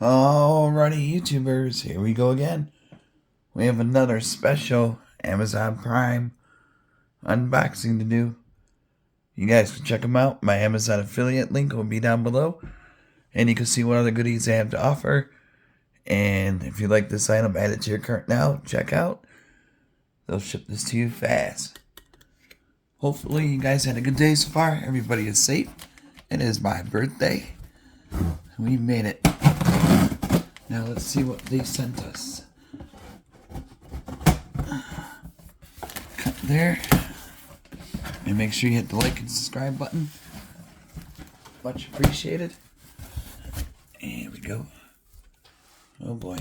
Alrighty, YouTubers, here we go again. We have another special Amazon Prime unboxing to do. You guys can check them out. My Amazon affiliate link will be down below. And you can see what other goodies they have to offer. And if you like this item, add it to your cart now. Check out. They'll ship this to you fast. Hopefully you guys had a good day so far. Everybody is safe. It is my birthday. We made it. Now let's see what they sent us. Cut there. And make sure you hit the like and subscribe button. Much appreciated. And here we go. Oh boy.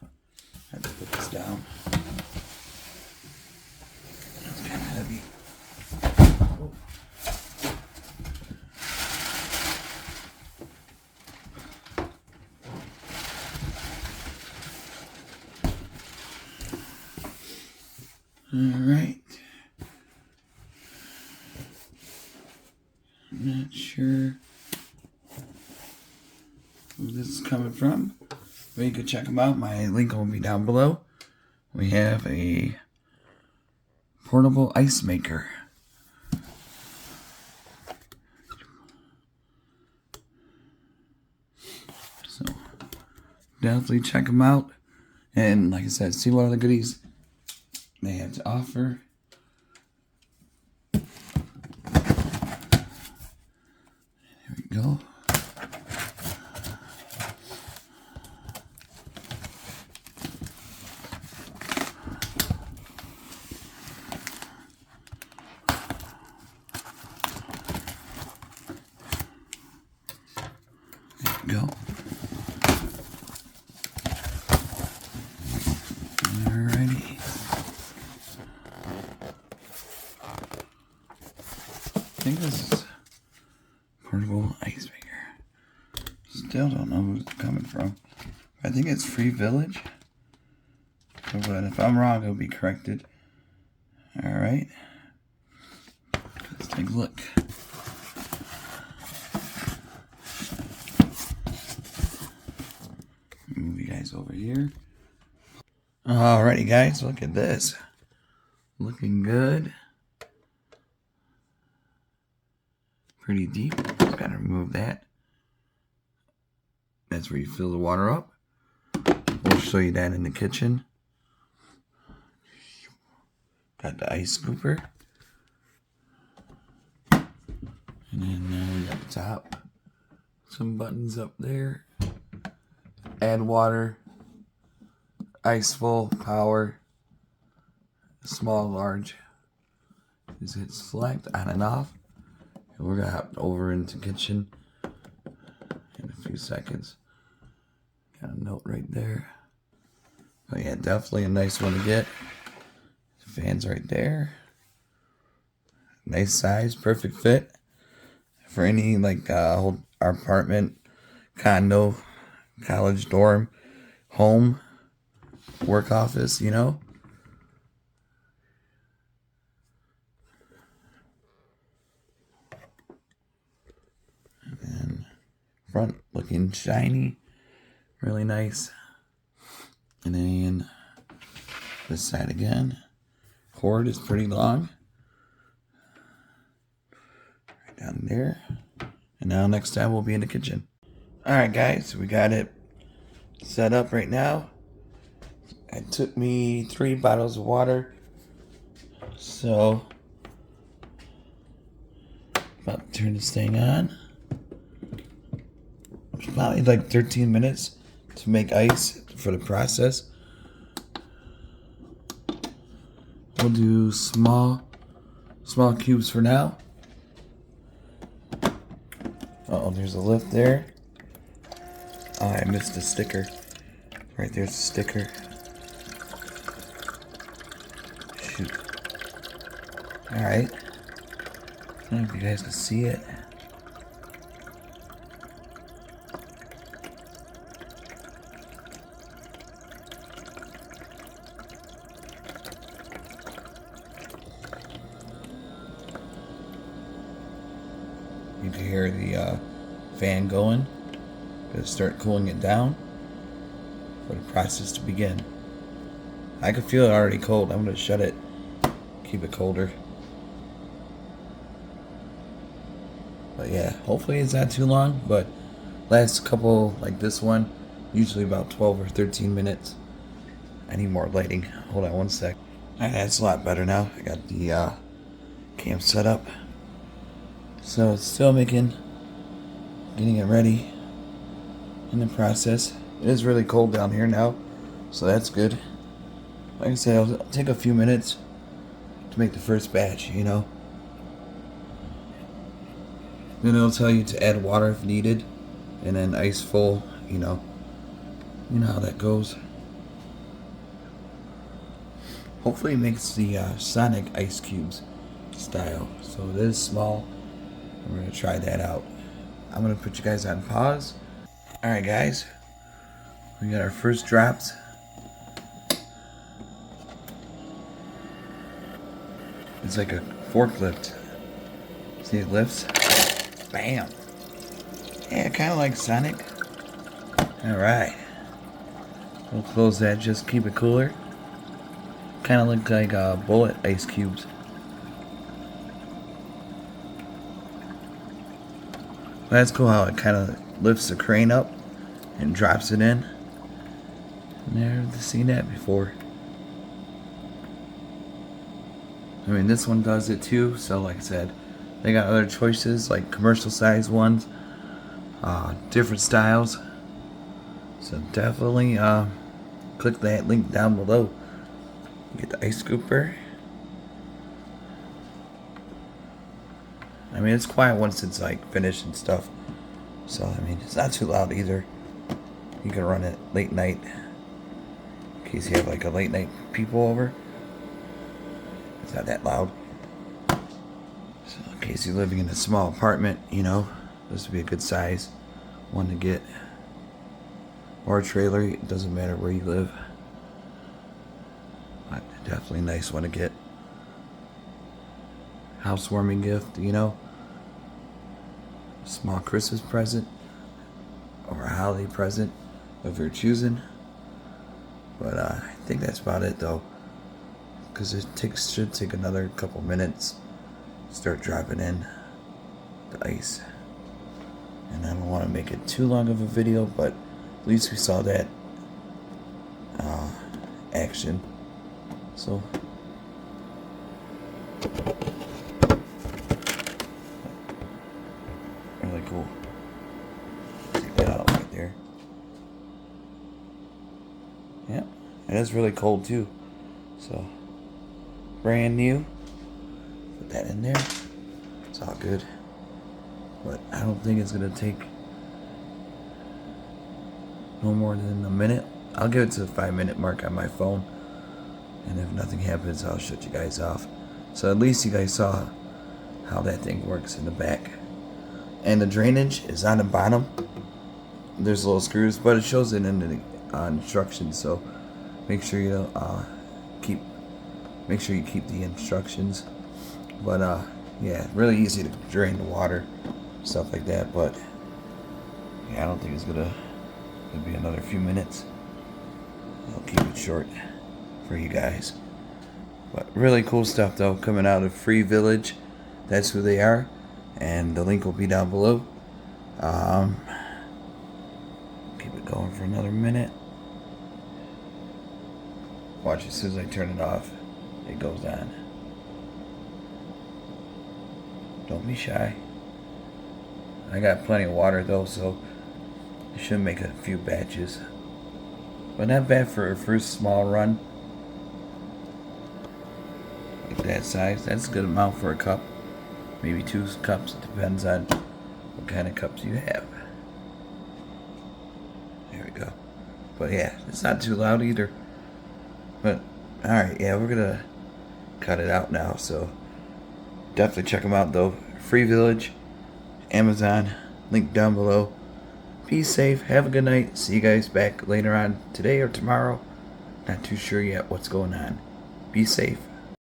I have to put this down. It's kind of heavy. Oh. Alright. Not sure who this is coming from, but you can check them out. My link will be down below. We have a portable ice maker. So definitely check them out. And like I said, see what other goodies they have to offer. There we go. There we go. Alrighty. I think this is portable ice maker. Still don't know who's it coming from. I think it's free Village. But if I'm wrong, it'll be corrected. Alright. Let's take a look. Move you guys over here. Alrighty guys, look at this. Looking good. Pretty deep. Just gotta remove that. That's where you fill the water up. We'll show you that in the kitchen. Got the ice scooper. And then we got the top. Some buttons up there. Add water. Ice full, power. Small, large. Just hit select, on and off. And we're gonna hop over into kitchen in a few seconds. Got a note right there. Oh yeah, definitely a nice one to get. The fan's right there. Nice size, perfect fit for any like whole apartment, condo, college dorm, home, work office, you know. And front looking shiny, really nice. And then this side again. Cord is pretty long. Right down there. And now next time we'll be in the kitchen. Alright guys, we got it set up right now. It took me 3 bottles of water. So, about to turn this thing on. It's probably like 13 minutes to make ice for the process. We'll do small cubes for now. Uh-oh, there's a lift there. Oh, I missed the sticker. Right there's the sticker. Shoot. Alright. I don't know if you guys can see it. You can hear the fan going. Gonna start cooling it down for the process to begin. I can feel it already cold. I'm gonna shut it, keep it colder. But yeah, hopefully it's not too long, but last couple, like this one, usually about 12 or 13 minutes. I need more lighting. Hold on one sec. Alright, that's a lot better now. I got the cam set up. So it's still getting it ready in the process. It is really cold down here now, so that's good. Like I said, it'll take a few minutes to make the first batch, you know. Then it'll tell you to add water if needed, and then ice full, you know how that goes. Hopefully it makes the Sonic ice cubes style. So it is small. We're gonna try that out. I'm gonna put you guys on pause. Alright guys, we got our first drops. It's like a forklift. See, it lifts. Bam. Yeah, kind of like Sonic. Alright. We'll close that, just keep it cooler. Kind of look like bullet ice cubes. That's cool how it kind of lifts the crane up and drops it in. Never seen that before. I mean, this one does it too, so like I said, they got other choices like commercial size ones, different styles. So definitely click that link down below. Get the ice scooper. I mean, it's quiet once it's like finished and stuff. So I mean, it's not too loud either. You can run it late night in case you have like a late night people over. It's not that loud. So in case you're living in a small apartment, you know, this would be a good size one to get. Or a trailer, it doesn't matter where you live. But definitely a nice one to get. Housewarming gift, you know. A small Christmas present. Or a holiday present if you're choosing. But I think that's about it though. Because it should take another couple minutes to start dropping in the ice. And I don't want to make it too long of a video, but at least we saw that action. So really cool. Take that out right there. Yeah, it is really cold too. So brand new. Put that in there. It's all good. But I don't think it's gonna take no more than a minute. I'll give it to the 5-minute mark on my phone. And if nothing happens, I'll shut you guys off. So at least you guys saw how that thing works in the back. And the drainage is on the bottom. There's little screws, but it shows it in the instructions. So make sure you keep the instructions. But yeah, really easy to drain the water, stuff like that. But yeah, I don't think it's gonna be another few minutes. I'll keep it short for you guys. But really cool stuff though, coming out of Free Village. That's who they are, and the link will be down below. Keep it going for another minute. Watch, as soon as I turn it off, it goes on. Don't be shy. I got plenty of water though, so I should make a few batches. But not bad for a first small run. Like that size. That's a good amount for a cup. Maybe 2 cups. It depends on what kind of cups you have. There we go. But yeah, it's not too loud either. But alright, yeah, we're gonna cut it out now. So definitely check them out though. Free Village, Amazon, link down below. Be safe, have a good night. See you guys back later on today or tomorrow. Not too sure yet what's going on. Be safe.